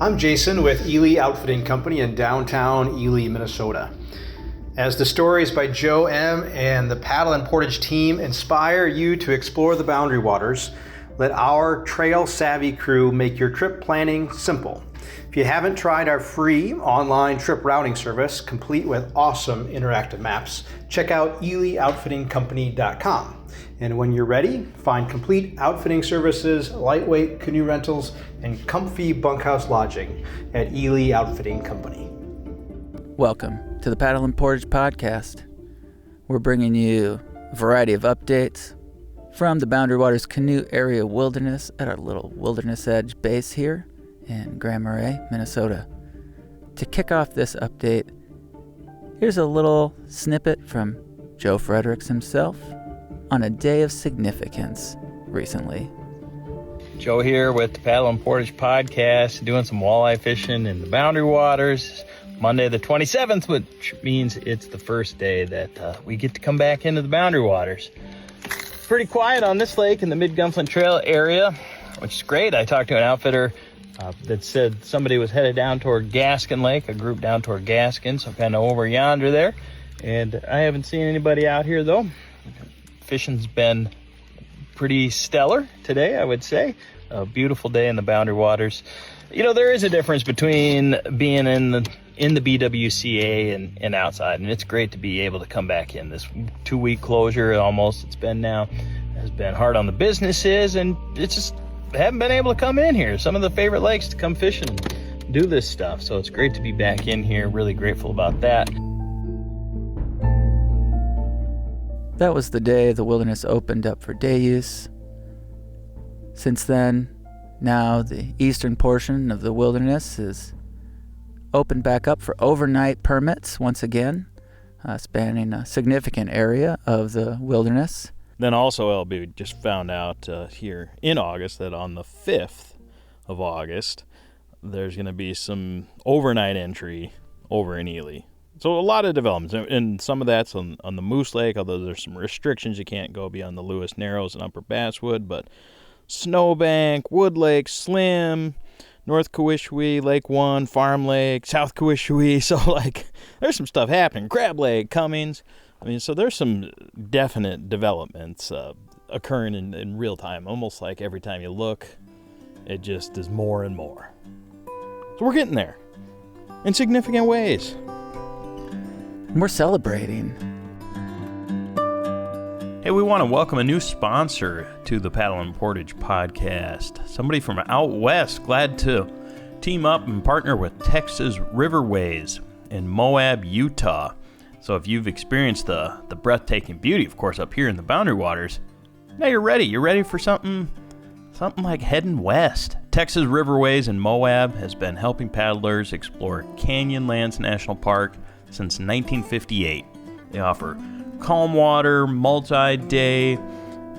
I'm Jason with Ely Outfitting Company in downtown Ely, Minnesota. As the stories by Joe M. and the Paddle and Portage team inspire you to explore the boundary waters, let our trail-savvy crew make your trip planning simple. If you haven't tried our free online trip routing service, complete with awesome interactive maps, check out elyoutfittingcompany.com. And when you're ready, find complete outfitting services, lightweight canoe rentals, and comfy bunkhouse lodging at Ely Outfitting Company. Welcome to the Paddle and Portage podcast. We're bringing you a variety of updates from the Boundary Waters Canoe Area Wilderness at our little Wilderness Edge base here in Grand Marais, Minnesota. To kick off this update, here's a little snippet from Joe Fredericks himself on a day of significance recently. Joe here with the Paddle and Portage podcast, doing some walleye fishing in the Boundary Waters. Monday the 27th, which means it's the first day that we get to come back into the Boundary Waters. Pretty quiet on this lake in the Mid-Gunflint Trail area, which is great. I talked to an outfitter that said somebody was headed down toward Gaskin Lake, a group down toward Gaskin, so kind of over yonder there. And I haven't seen anybody out here though. Fishing's been pretty stellar today, I would say. A beautiful day in the Boundary Waters. You know, there is a difference between being in the BWCA and outside, and it's great to be able to come back in. This 2-week closure, almost it's been now, has been hard on the businesses, and it's just haven't been able to come in here. Some of the favorite lakes to come fishing and do this stuff, so it's great to be back in here. Really grateful about that. That was the day the wilderness opened up for day use. Since then, now the eastern portion of the wilderness is opened back up for overnight permits once again, spanning a significant area of the wilderness. Then also, LB just found out here in August that on the 5th of August, there's going to be some overnight entry over in Ely. So a lot of developments, and some of that's on the Moose Lake, although there's some restrictions. You can't go beyond the Lewis Narrows and Upper Basswood, but Snowbank, Wood Lake, Slim, North Cowish, Lake One, Farm Lake, South Cowish. So, there's some stuff happening. Crab Lake, Cummings. I mean, so there's some definite developments occurring in real time. Almost like every time you look, it just is more and more. So we're getting there in significant ways. We're celebrating. Hey, we want to welcome a new sponsor to the Paddle and Portage podcast. Somebody from out west, glad to team up and partner with Texas Riverways in Moab, Utah. So if you've experienced the breathtaking beauty, of course, up here in the Boundary Waters, now you're ready. You're ready for something like heading west. Texas Riverways in Moab has been helping paddlers explore Canyonlands National Park since 1958. They offer calm water, multi-day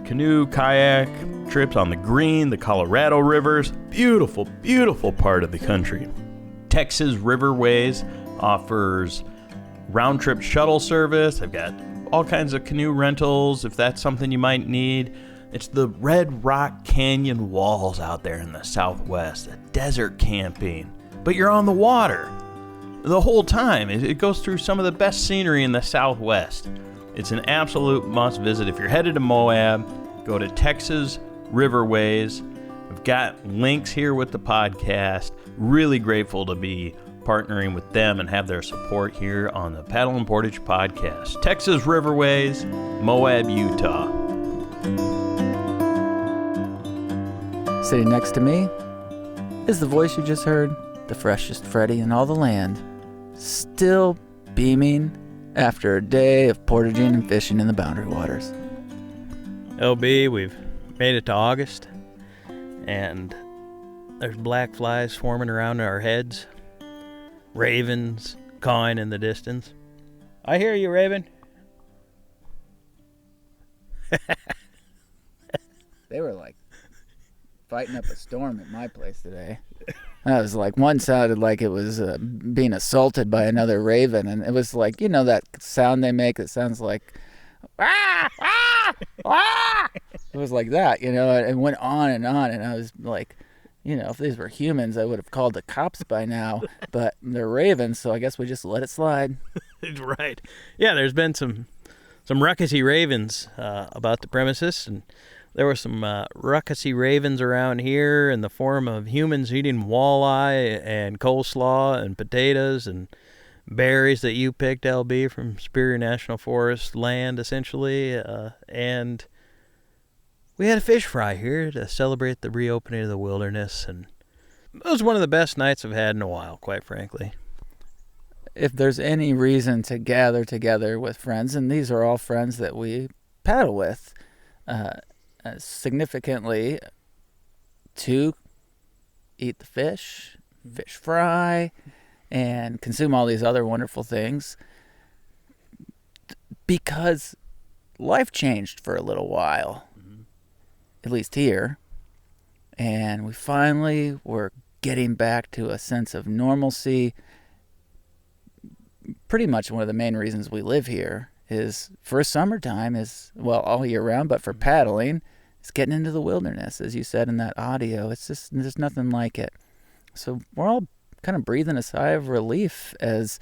canoe, kayak trips on the Green, the Colorado rivers. Beautiful, beautiful part of the country. Texas Riverways offers round-trip shuttle service. They've got all kinds of canoe rentals if that's something you might need. It's the Red Rock Canyon walls out there in the southwest, the desert camping, but you're on the water the whole time. It goes through some of the best scenery in the southwest. It's an absolute must visit. If you're headed to Moab, go to Texas Riverways. We've got links here with the podcast. Really grateful to be partnering with them and have their support here on the Paddle and Portage podcast. Texas Riverways, Moab, Utah. Sitting next to me is the voice you just heard, the freshest Freddy in all the land, still beaming after a day of portaging and fishing in the Boundary Waters. LB, we've made it to August, and there's black flies swarming around our heads. Ravens cawing in the distance. I hear you, Raven. They were fighting up a storm at my place today. I was one sounded like it was being assaulted by another raven, and it was that sound they make that sounds like ah, ah, ah. It was like that, it went on, and I was if these were humans, I would have called the cops by now, but they're ravens, so I guess we just let it slide. Right. Yeah, there's been some ruckusy ravens about the premises, and there were some ruckusy ravens around here in the form of humans eating walleye and coleslaw and potatoes and berries that you picked, LB, from Superior National Forest land, essentially, and we had a fish fry here to celebrate the reopening of the wilderness, and it was one of the best nights I've had in a while, quite frankly. If there's any reason to gather together with friends, and these are all friends that we paddle with, significantly to eat the fish fry, and consume all these other wonderful things, because life changed for a little while. At least here, and we finally were getting back to a sense of normalcy. Pretty much one of the main reasons we live here is, for summertime, is, well, all year round, but for paddling, is getting into the wilderness, as you said in that audio. It's just, there's nothing like it. So we're all kind of breathing a sigh of relief as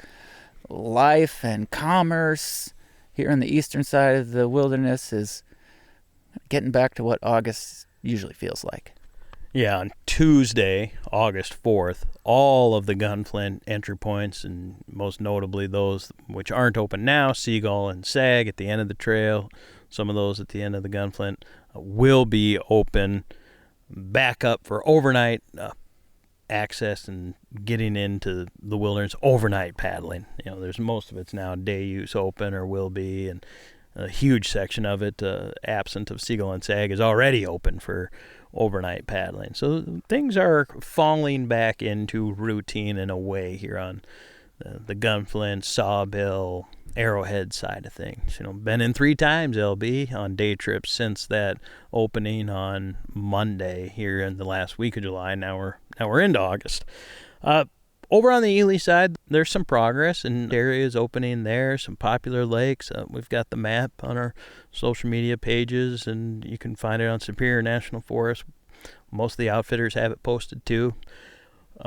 life and commerce here on the eastern side of the wilderness is getting back to what August usually feels like. Yeah, on Tuesday, August 4th, all of the Gunflint entry points, and most notably those which aren't open now, Seagull and Sag at the end of the trail, some of those at the end of the Gunflint, will be open back up for overnight access and getting into the wilderness overnight paddling. There's most of it's now day use open or will be, and a huge section of it, absent of Seagull and Sag, is already open for overnight paddling. So things are falling back into routine in a way here on the Gunflint, Sawbill, Arrowhead side of things. Been in 3 times, LB, on day trips since that opening on Monday here in the last week of July. Now we're into August. Over on the Ely side, there's some progress in areas opening there, some popular lakes. We've got the map on our social media pages, and you can find it on Superior National Forest. Most of the outfitters have it posted too.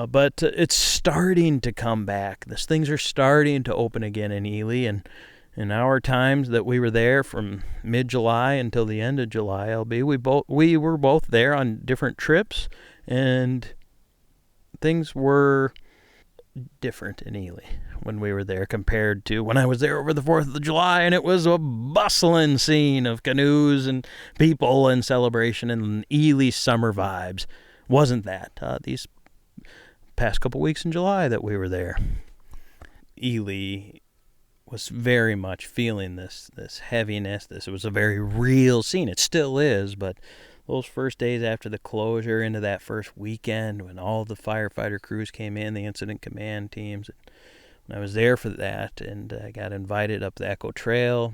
But it's starting to come back. Things are starting to open again in Ely, and in our times that we were there from mid-July until the end of July, LB, we were both there on different trips, and things were different in Ely when we were there compared to when I was there over the 4th of July, and it was a bustling scene of canoes and people and celebration and Ely summer vibes. Wasn't that these past couple weeks in July that we were there? Ely was very much feeling this heaviness. It was a very real scene. It still is, but those first days after the closure into that first weekend when all the firefighter crews came in, the incident command teams, and I was there for that, and I got invited up the Echo Trail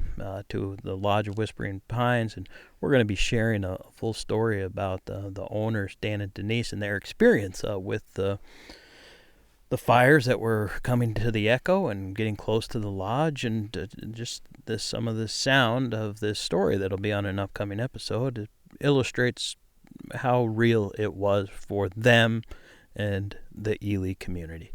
to the Lodge of Whispering Pines, and we're going to be sharing a full story about the owners, Dan and Denise, and their experience with the fires that were coming to the Echo and getting close to the lodge, and just some of the sound of this story that'll be on an upcoming episode. It illustrates how real it was for them and the Ely community.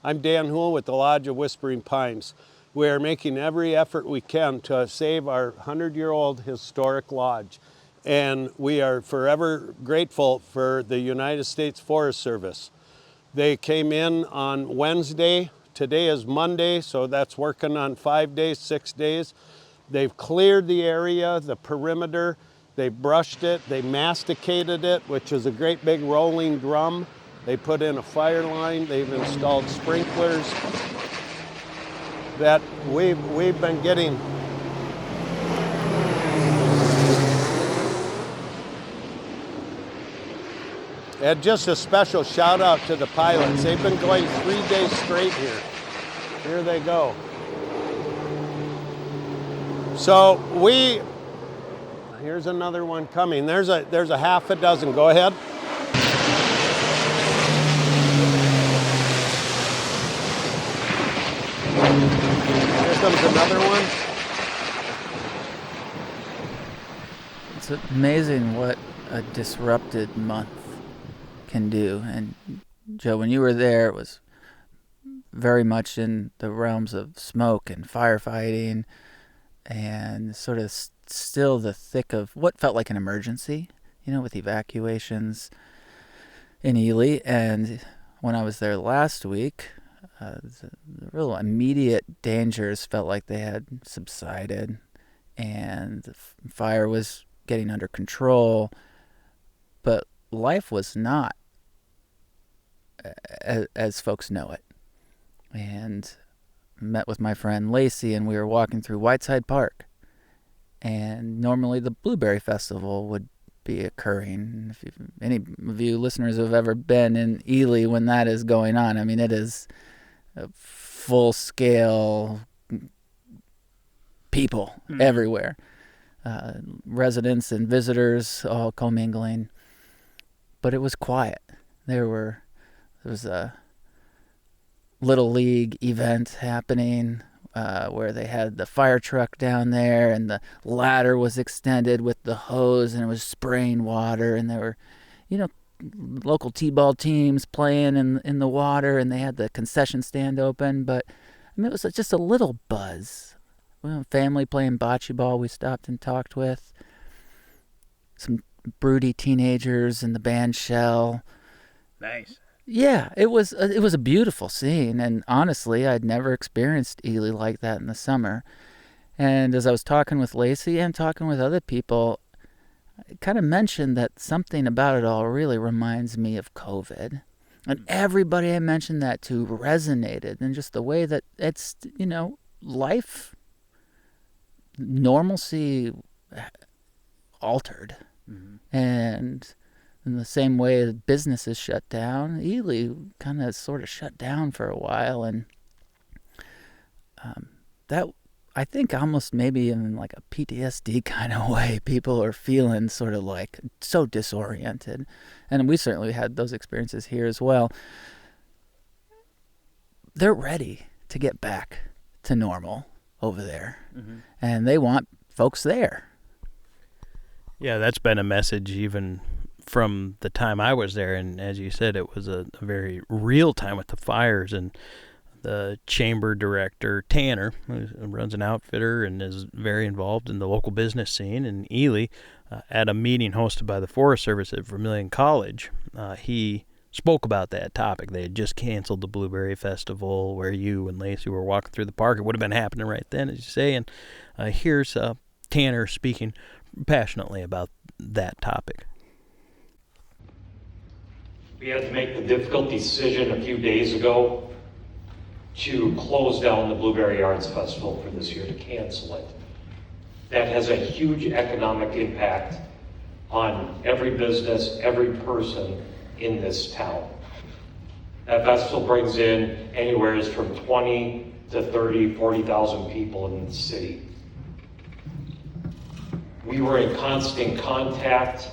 I'm Dan Houle with the Lodge of Whispering Pines. We are making every effort we can to save our 100-year-old historic lodge, and we are forever grateful for the United States Forest Service. They came in on Wednesday. Today is Monday, so that's working on 5 days, 6 days. They've cleared the area, the perimeter. They brushed it, they masticated it, which is a great big rolling drum. They put in a fire line, they've installed sprinklers that we've been getting. And just a special shout out to the pilots. They've been going 3 days straight here. Here they go. So here's another one coming. There's a half a dozen. Go ahead. Here comes another one. It's amazing what a disrupted month can do. And Joe, when you were there, it was very much in the realms of smoke and firefighting and sort of still the thick of what felt like an emergency, with evacuations in Ely. And when I was there last week, the real immediate dangers felt like they had subsided and the fire was getting under control, but life was not as folks know it. And met with my friend Lacey, and we were walking through Whiteside Park, and normally the Blueberry Festival would be occurring. If any of you listeners have ever been in Ely when that is going on, I mean, it is a full-scale people everywhere, residents and visitors all commingling, but it was quiet. There was a Little League event happening where they had the fire truck down there, and the ladder was extended with the hose, and it was spraying water, and there were, local t-ball teams playing in the water, and they had the concession stand open. But I mean, it was just a little buzz. Family playing bocce ball we stopped and talked with. Some broody teenagers in the band shell. Nice. Yeah, it was a beautiful scene, and honestly, I'd never experienced Ely like that in the summer. And as I was talking with Lacey and talking with other people, I kind of mentioned that something about it all really reminds me of COVID. And everybody I mentioned that to resonated, and just the way that it's, life, normalcy altered. Mm-hmm. And in the same way that businesses shut down, Ely kind of sort of shut down for a while. And that, I think, almost maybe in like a PTSD kind of way, people are feeling sort of like so disoriented. And we certainly had those experiences here as well. They're ready to get back to normal over there. Mm-hmm. And they want folks there. Yeah, that's been a message even from the time I was there, and as you said, it was a very real time with the fires. And the chamber director, Tanner, who runs an outfitter and is very involved in the local business scene in Ely, at a meeting hosted by the Forest Service at Vermilion College, he spoke about that topic. They had just canceled the Blueberry Festival where you and Lacey were walking through the park. It would have been happening right then, as you say. And here's Tanner speaking passionately about that topic. We had to make the difficult decision a few days ago to close down the Blueberry Arts Festival for this year, to cancel it. That has a huge economic impact on every business, every person in this town. That festival brings in anywhere from 20 to 30, 40,000 people in the city. We were in constant contact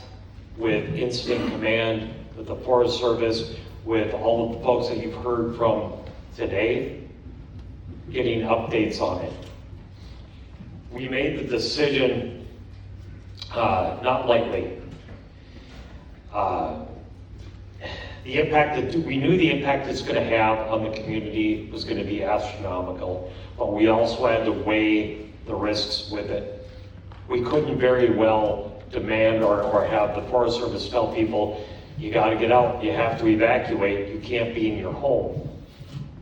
with Incident Command, with the Forest Service, with all of the folks that you've heard from today, getting updates on it. We made the decision not lightly. The impact that we knew the impact it's going to have on the community was going to be astronomical, but we also had to weigh the risks with it. We couldn't very well demand or have the Forest Service tell people, you got to get out, you have to evacuate, you can't be in your home,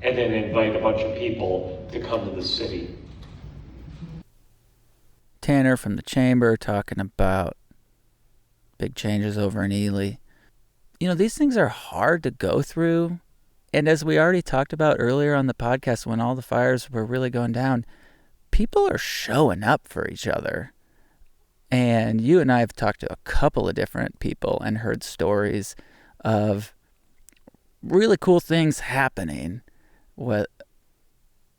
and then invite a bunch of people to come to the city. Tanner from the chamber talking about big changes over in Ely. These things are hard to go through. And as we already talked about earlier on the podcast, when all the fires were really going down, people are showing up for each other. And you and I have talked to a couple of different people and heard stories of really cool things happening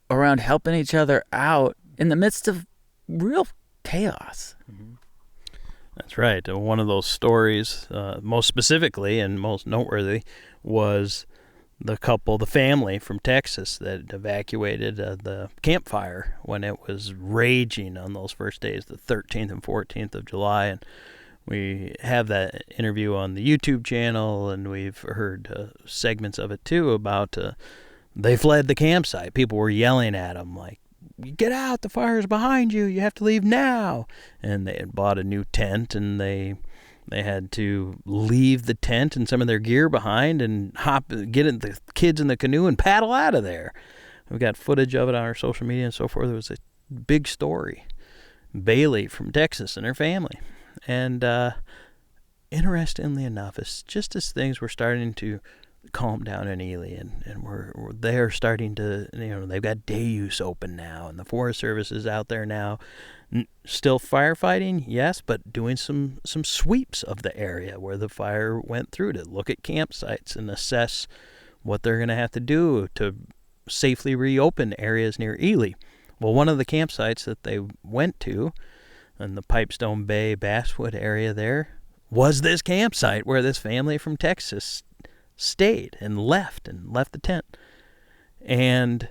around helping each other out in the midst of real chaos. Mm-hmm. That's right. One of those stories, most specifically and most noteworthy, was the family from Texas that evacuated the campfire when it was raging on those first days, the 13th and 14th of July. And we have that interview on the YouTube channel, and we've heard segments of it too about they fled the campsite. People were yelling at them like, "Get out! The fire's behind you! You have to leave now!" And they had bought a new tent, and they had to leave the tent and some of their gear behind and get in the kids in the canoe and paddle out of there. We've got footage of it on our social media and so forth. It was a big story. Bailey from Texas and her family. And interestingly enough, it's just as things were starting to calm down in Ely, and they're starting to, they've got day use open now, and the Forest Service is out there now. Still firefighting, yes, but doing some sweeps of the area where the fire went through to look at campsites and assess what they're going to have to do to safely reopen areas near Ely. Well, one of the campsites that they went to in the Pipestone Bay, Basswood area there was this campsite where this family from Texas stayed and left the tent. And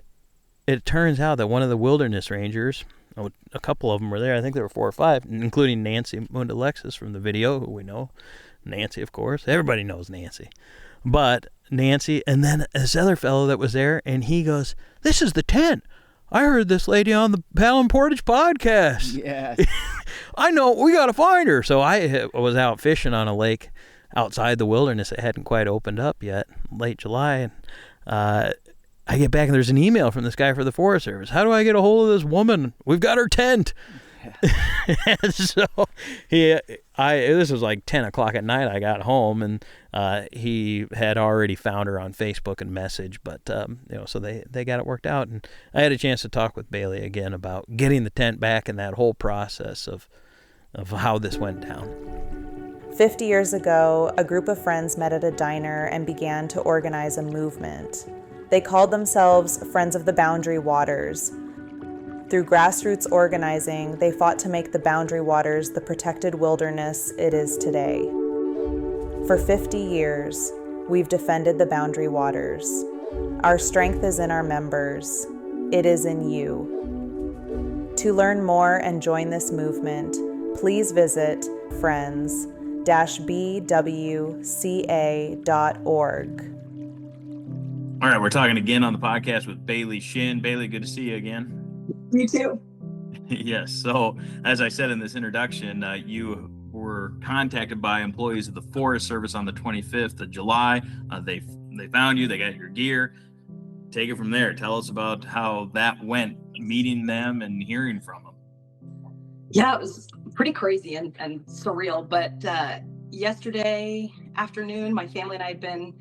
it turns out that one of the wilderness rangers, a couple of them were there, I think there were 4 or 5, including Nancy Mundalexis from the video, who we know. Nancy, of course. Everybody knows Nancy. But Nancy, and then this other fellow that was there, and he goes, "This is the tent. I heard this lady on the Paddle and Portage podcast. Yes. I know, we got to find her." So I was out fishing on a lake outside the wilderness. It hadn't quite opened up yet, late July. And I get back and there's an email from this guy for the Forest Service. "How do I get a hold of this woman? We've got her tent." Yeah. And so this was like 10 o'clock at night. I got home, and he had already found her on Facebook and message, but so they got it worked out. And I had a chance to talk with Bailey again about getting the tent back and that whole process of how this went down. 50 years ago, a group of friends met at a diner and began to organize a movement. They called themselves Friends of the Boundary Waters. Through grassroots organizing, they fought to make the Boundary Waters the protected wilderness it is today. For 50 years, we've defended the Boundary Waters. Our strength is in our members. It is in you. To learn more and join this movement, please visit friends-bwca.org. All right, we're talking again on the podcast with Bailey Shin. Bailey, good to see you again. You too. Yes. So, as I said in this introduction, you were contacted by employees of the Forest Service on the 25th of July. They found you. They got your gear. Take it from there. Tell us about how that went, meeting them and hearing from them. Yeah, it was pretty crazy and surreal. But yesterday afternoon, my family and I had been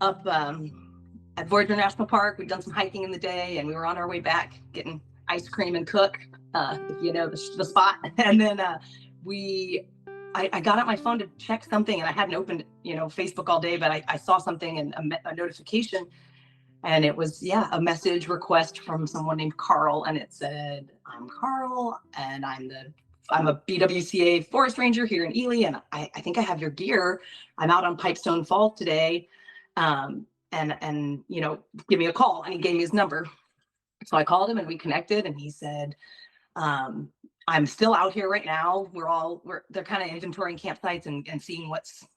up at Voyager National Park. We'd done some hiking in the day, and we were on our way back getting ice cream and cook, if you know the spot. And then I got out my phone to check something, and I hadn't opened Facebook all day, but I saw something and a notification, and it was a message request from someone named Carl, and it said, "I'm Carl, and I'm a BWCA forest ranger here in Ely, and I think I have your gear. I'm out on Pipestone Fall today. And give me a call." And he gave me his number. So I called him and we connected, and he said, "I'm still out here right now. They're kind of inventorying campsites and seeing what's,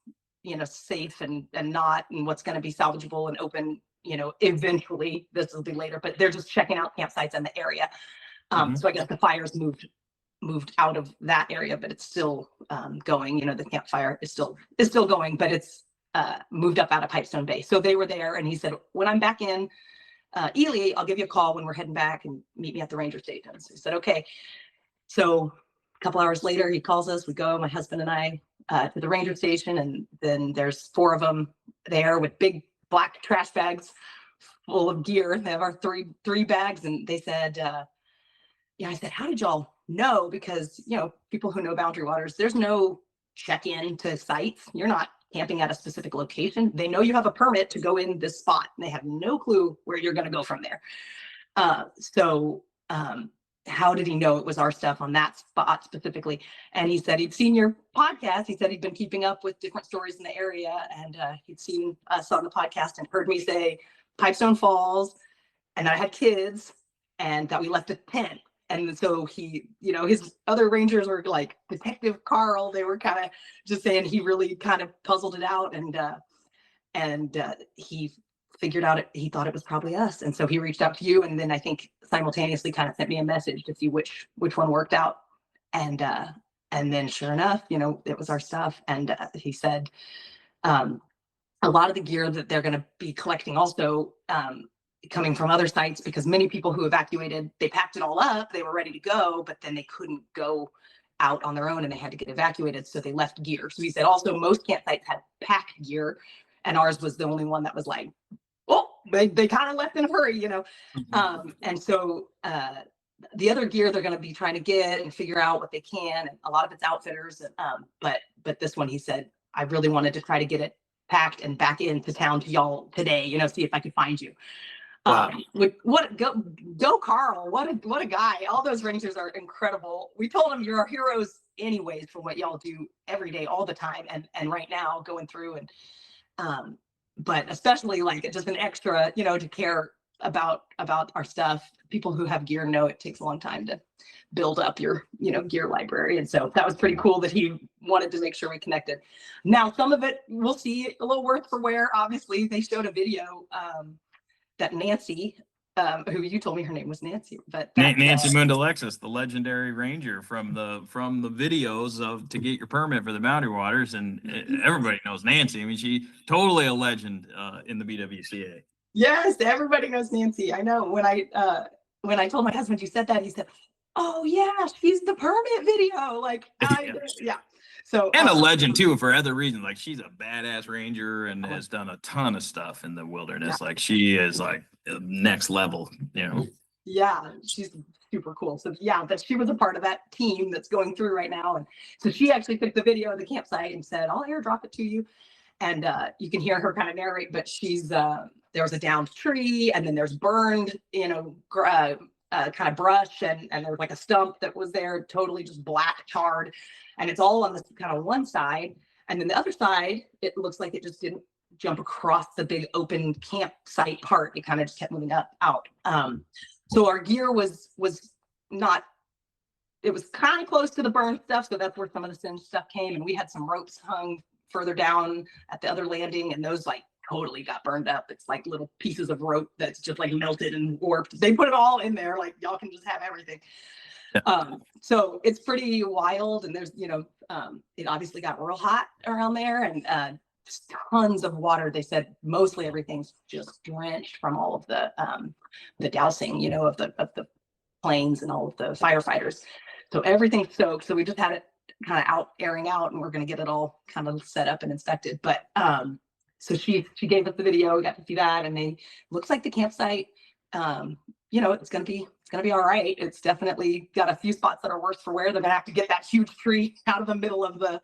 safe and not, and what's going to be salvageable and open, eventually. This will be later, but they're just checking out campsites in the area." So I guess the fires moved out of that area, but it's still going. The campfire is still going, but it's moved up out of Pipestone Bay. So they were there, and he said, "When I'm back in Ely, I'll give you a call when we're heading back, and meet me at the ranger station." So he said, "Okay." So a couple hours later, he calls us. We go, my husband and I, to the ranger station, and then there's 4 of them there with big black trash bags full of gear. They have our three bags, and they said, I said, "How did y'all know?" Because people who know Boundary Waters, there's no check-in to sites. You're not camping at a specific location. They know you have a permit to go in this spot, and they have no clue where you're going to go from there. So how did he know it was our stuff on that spot specifically? And he said he'd seen your podcast. He said he'd been keeping up with different stories in the area, and he'd seen us on the podcast and heard me say Pipestone Falls, and that I had kids, and that we left a tent. And so he, his other rangers were like Detective Carl. They were kind of just saying he really kind of puzzled it out, and he figured out he thought it was probably us. And so he reached out to you, and then I think simultaneously kind of sent me a message to see which one worked out. And then sure enough, it was our stuff. And he said a lot of the gear that they're going to be collecting also coming from other sites, because many people who evacuated, they packed it all up, they were ready to go, but then they couldn't go out on their own and they had to get evacuated, so they left gear. So he said also most campsites had packed gear, and ours was the only one that was like, well, they kind of left in a hurry, and so the other gear they're going to be trying to get and figure out what they can, and a lot of it's outfitters, but this one, he said, I really wanted to try to get it packed and back into town to y'all today, see if I could find you. Wow. Go Carl, what a guy. All those rangers are incredible. We told him you're our heroes anyways for what y'all do every day, all the time, and right now going through, and but especially like just an extra, to care about our stuff. People who have gear know it takes a long time to build up your gear library, and so that was pretty cool that he wanted to make sure we connected. Now some of it we'll see a little worse for wear. Obviously they showed a video that Nancy, who you told me her name was Nancy, but Nancy Mundalexis, the legendary ranger from the videos of To Get Your Permit for the Boundary Waters, and everybody knows Nancy. I mean, she totally a legend in the BWCA. Yes, everybody knows Nancy. I know. When I told my husband you said that, he said, "Oh yeah, she's the permit video." Like, yeah. So and a legend too for other reasons. Like, she's a badass ranger and has done a ton of stuff in the wilderness. Yeah. Like, she is like next level, Yeah, she's super cool. So yeah, that she was a part of that team that's going through right now. And so she actually took the video of the campsite and said, "I'll airdrop it to you." And you can hear her kind of narrate, but she's there was a downed tree, and then there's burned, kind of brush, and there was like a stump that was there, totally just black charred. And it's all on this kind of one side. And then the other side, it looks like it just didn't jump across the big open campsite part. It kind of just kept moving out. So our gear was not, it was kind of close to the burn stuff. So that's where some of the singed stuff came. And we had some ropes hung further down at the other landing, and those like totally got burned up. It's like little pieces of rope that's just like melted and warped. They put it all in there, like y'all can just have everything. So it's pretty wild, and there's it obviously got real hot around there, and tons of water. They said mostly everything's just drenched from all of the dousing, of the planes and all of the firefighters. So everything's soaked. So we just had it kind of airing out, and we're going to get it all kind of set up and inspected. But so she gave us the video. We got to see that, and they looks like the campsite. It's gonna be all right. It's definitely got a few spots that are worse for wear. They're gonna have to get that huge tree out of the middle of the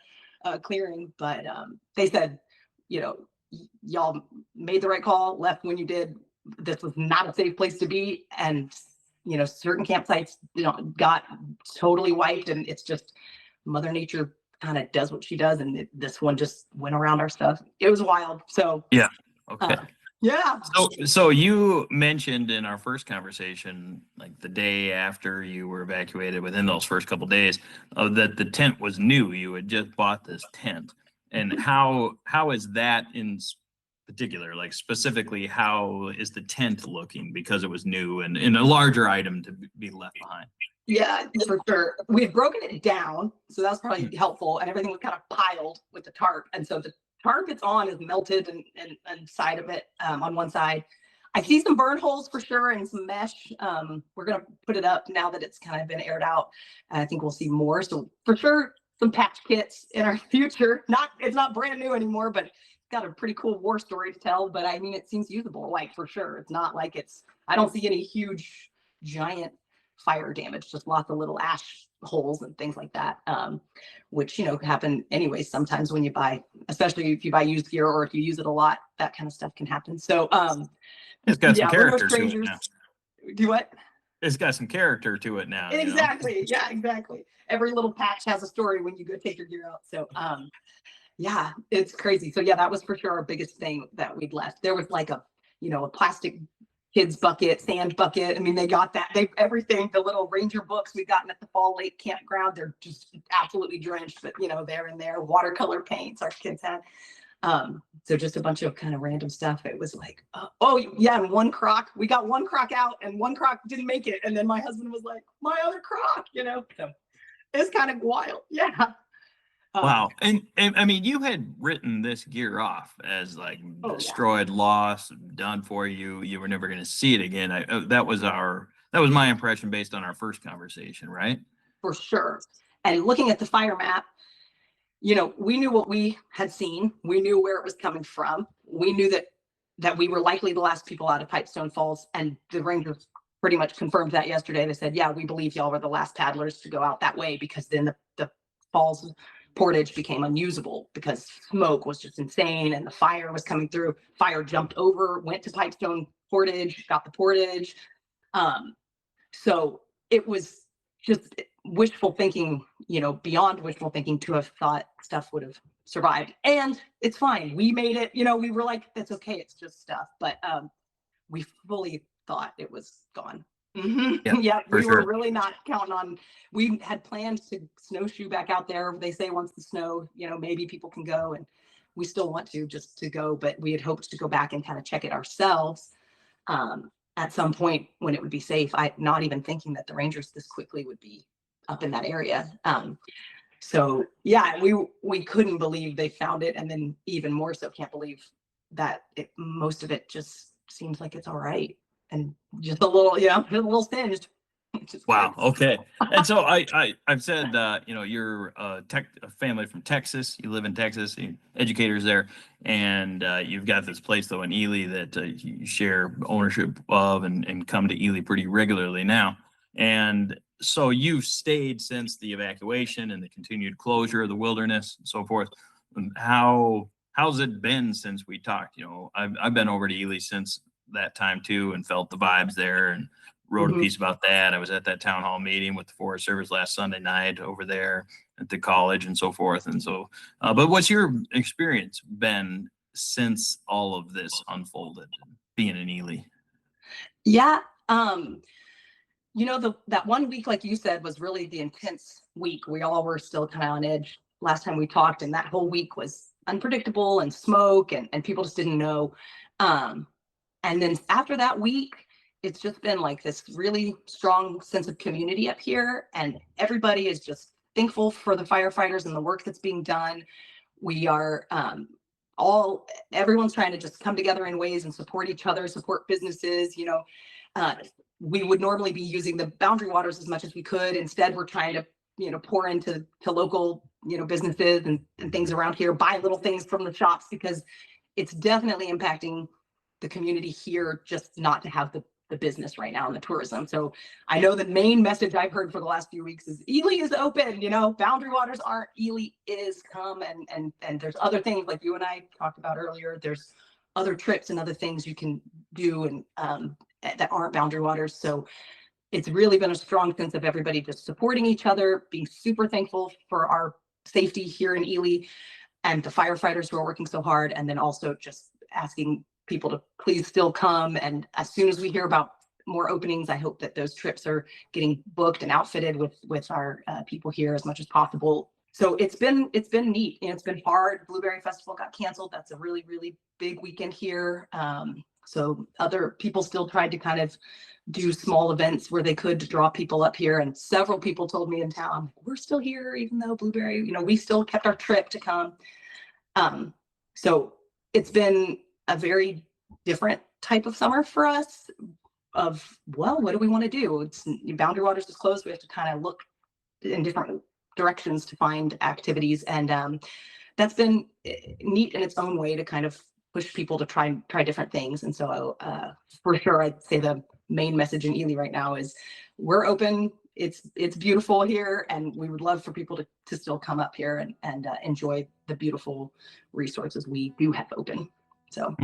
clearing. But they said, y'all made the right call, left when you did. This was not a safe place to be, and certain campsites got totally wiped, and it's just Mother Nature kind of does what she does, and this one just went around our stuff. It was wild. So yeah, okay. Yeah. So you mentioned in our first conversation, like the day after you were evacuated, within those first couple of days, that the tent was new. You had just bought this tent, and how is that in particular? Like specifically, how is the tent looking because it was new and a larger item to be left behind? Yeah, for sure. We had broken it down, so that was probably helpful, and everything was kind of piled with the tarp, and so the tarp it's on is melted and side of it on one side. I see some burn holes for sure and some mesh. We're gonna put it up now that it's kind of been aired out, and I think we'll see more. So for sure, some patch kits in our future. It's not brand new anymore, but it's got a pretty cool war story to tell. But I mean, it seems usable, like for sure. It's not like I don't see any huge giant fire damage, just lots of little ash holes and things like that, which happen anyway sometimes when you buy, especially if you buy used gear or if you use it a lot, that kind of stuff can happen. So it's got some character to it now. Do what? It's got some character to it now. Exactly. Yeah, exactly. Every little patch has a story when you go take your gear out. So yeah, it's crazy. So yeah, that was for sure our biggest thing that we'd left. There was like a plastic kids bucket, sand bucket. I mean, they got that. Everything, the little ranger books we've gotten at the Fall Lake campground, they're just absolutely drenched, but they're in there. Watercolor paints our kids had. So just a bunch of kind of random stuff. It was like, oh yeah, and we got one crock out and one crock didn't make it. And then my husband was like, my other crock, so it's kind of wild. Yeah. Wow. And I mean, you had written this gear off as like destroyed, lost, done for you. You were never going to see it again. That was my impression based on our first conversation, right? For sure. And looking at the fire map, we knew what we had seen. We knew where it was coming from. We knew that we were likely the last people out of Pipestone Falls, and the Rangers pretty much confirmed that yesterday. They said, yeah, we believe y'all were the last paddlers to go out that way, because then the falls portage became unusable because smoke was just insane and the fire was coming through. Fire jumped over, went to Pipestone Portage, got the portage. So it was just wishful thinking, beyond wishful thinking, to have thought stuff would have survived. And it's fine. We made it, we were like, that's okay. It's just stuff. But we fully thought it was gone. Mm-hmm. Yeah, we were really not counting on. We had planned to snowshoe back out there. They say once the snow, maybe people can go, and we still want to go, but we had hoped to go back and kind of check it ourselves at some point when it would be safe. I not even thinking that the Rangers this quickly would be up in that area. So yeah, we couldn't believe they found it, and then even more so can't believe that most of it just seems like it's all right. And just a little singed. Wow. Okay. And so I've said, you're a family from Texas. You live in Texas, educators there, and you've got this place though in Ely that you share ownership of and come to Ely pretty regularly now. And so you've stayed since the evacuation and the continued closure of the wilderness and so forth. How's it been since we talked? I've been over to Ely since that time too, and felt the vibes there, and wrote a piece about that. I was at that town hall meeting with the Forest Service last Sunday night over there at the college and so forth. And so, but what's your experience been since all of this unfolded, being in Ely? Yeah. That 1 week, like you said, was really the intense week. We all were still kind of on edge last time we talked, and that whole week was unpredictable and smoke, and people just didn't know. And then after that week, it's just been like this really strong sense of community up here. And everybody is just thankful for the firefighters and the work that's being done. We are everyone's trying to just come together in ways and support each other, support businesses. We would normally be using the boundary waters as much as we could. Instead, we're trying to, pour into local, businesses and things around here, buy little things from the shops, because it's definitely impacting the community here just not to have the business right now in the tourism. So I know the main message I've heard for the last few weeks is Ely is open, boundary waters aren't, Ely is, come, and there's other things like you and I talked about earlier. There's other trips and other things you can do and that aren't boundary waters. So it's really been a strong sense of everybody just supporting each other, being super thankful for our safety here in Ely and the firefighters who are working so hard, and then also just asking people to please still come. And as soon as we hear about more openings, I hope that those trips are getting booked and outfitted with our people here as much as possible. So it's been neat. It's been hard. Blueberry Festival got canceled. That's a really, really big weekend here. So other people still tried to kind of do small events where they could to draw people up here. And several people told me in town, we're still here, even though Blueberry, we still kept our trip to come. So it's been a very different type of summer for us of, well, what do we want to do? It's boundary waters is closed. We have to kind of look in different directions to find activities. And that's been neat in its own way to kind of push people to try different things. And so for sure, I'd say the main message in Ely right now is we're open. It's beautiful here, and we would love for people to still come up here and enjoy the beautiful resources we do have open. So.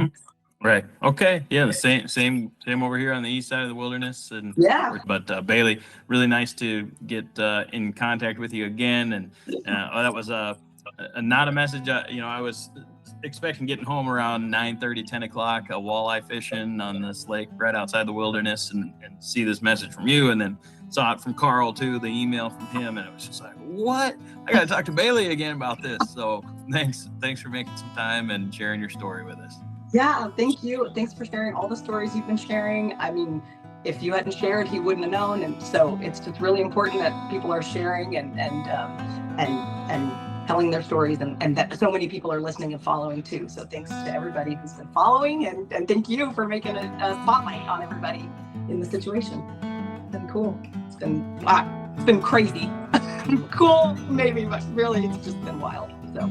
Right. Okay. Yeah. The same over here on the east side of the wilderness. And yeah. But Bailey, really nice to get in contact with you again. And that was not a message. I was expecting getting home around 9:30, 10 o'clock, walleye fishing on this lake right outside the wilderness, and see this message from you, and then saw it from Carl too, the email from him, and it was just like, what? I got to talk to Bailey again about this. So thanks for making some time and sharing your story with us. Yeah, thank you. Thanks for sharing all the stories you've been sharing. I mean, if you hadn't shared, he wouldn't have known. And so it's just really important that people are sharing and telling their stories, and that so many people are listening and following too. So thanks to everybody who's been following, and thank you for making a spotlight on everybody in the situation. It's been cool. It's been crazy. Cool, maybe, but really it's just been wild. So.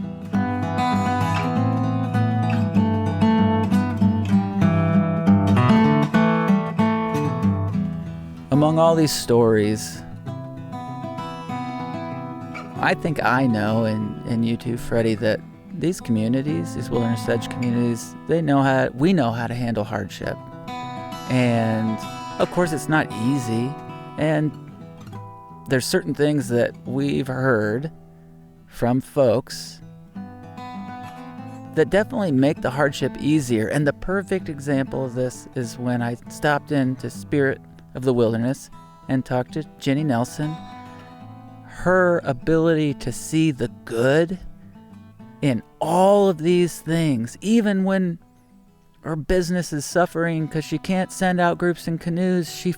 Among all these stories, I think I know, and you too, Freddie, that these communities, these wilderness edge communities, we know how to handle hardship. And of course it's not easy, and there's certain things that we've heard from folks that definitely make the hardship easier. And the perfect example of this is when I stopped into Spirit of the Wilderness and talked to Jenny Nelson. Her ability to see the good in all of these things, even when her business is suffering because she can't send out groups in canoes, she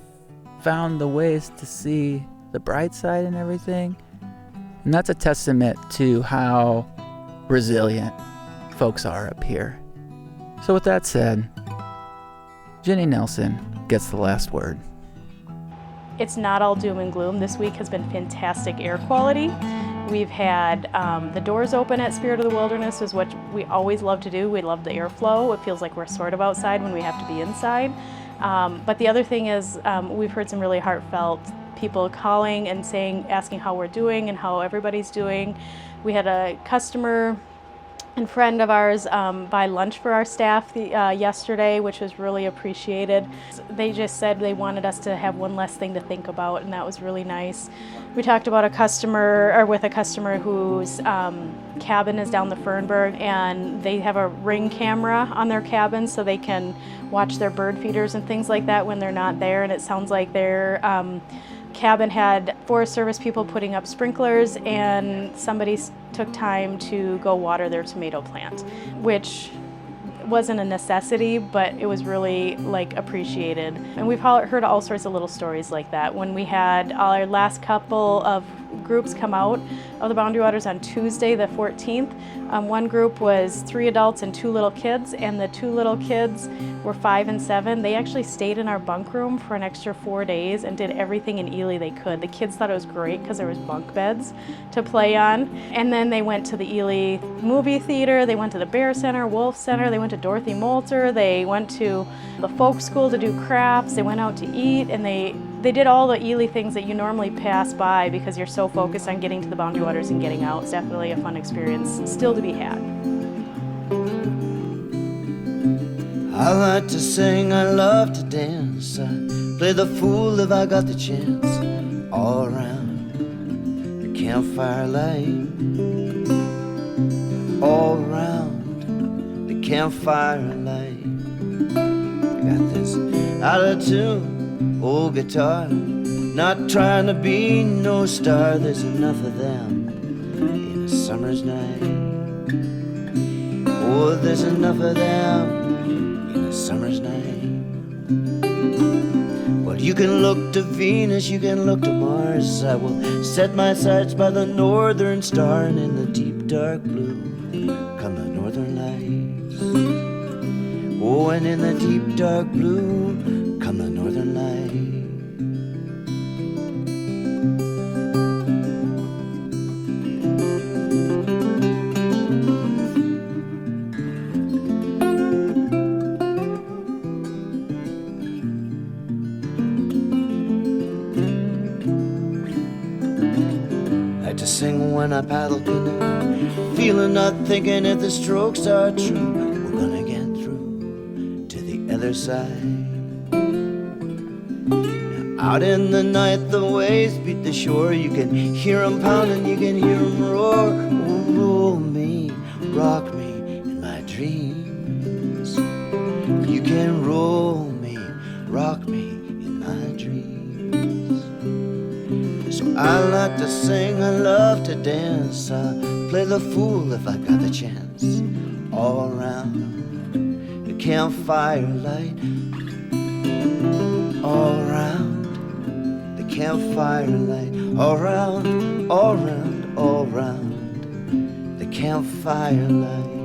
found the ways to see the bright side in everything. And that's a testament to how resilient folks are up here. So with that said, Jenny Nelson gets the last word. It's not all doom and gloom. This week has been fantastic air quality. We've had the doors open at Spirit of the Wilderness, is what we always love to do. We love the airflow. It feels like we're sort of outside when we have to be inside. But the other thing is we've heard some really heartfelt people calling and asking how we're doing and how everybody's doing. We had a customer and friend of ours buy lunch for our staff yesterday, which was really appreciated. They just said they wanted us to have one less thing to think about, and that was really nice. We talked about a customer whose cabin is down the Fernberg, and they have a Ring camera on their cabin so they can watch their bird feeders and things like that when they're not there, and it sounds like their cabin had Forest Service people putting up sprinklers, and somebody took time to go water their tomato plant, which wasn't a necessity, but it was really appreciated. And we've heard all sorts of little stories like that. When we had our last couple of groups come out of the Boundary Waters on Tuesday the 14th, one group was 3 adults and 2 little kids, and the 2 little kids were 5 and 7. They actually stayed in our bunk room for an extra 4 days and did everything in Ely they could. The kids thought it was great because there was bunk beds to play on. And then they went to the Ely movie theater, they went to the Bear Center, Wolf Center, they went to Dorothy Moulter, they went to the folk school to do crafts, they went out to eat, and they did all the Ely things that you normally pass by because you're so focused on getting to the Boundary Waters and getting out. It's definitely a fun experience still to be had. I like to sing, I love to dance, I play the fool if I got the chance, all around the campfire light, all around the campfire light. Got this out of tune old guitar, not trying to be no star. There's enough of them in a summer's night. Oh, there's enough of them in a summer's night. Well, you can look to Venus, you can look to Mars. I will set my sights by the northern star, and in the deep dark blue come the northern lights. Oh, and in the deep dark blue come the northern lights. Sing when I paddle canoe, feeling, not thinking if the strokes are true. We're gonna get through to the other side. Now, out in the night, the waves beat the shore. You can hear 'em pounding, you can hear 'em roar. Oh, roll me, rock me in my I like to sing, I love to dance, I play the fool if I got the chance. All around the campfire light, all around the campfire light, all round, all round, all round the campfire light.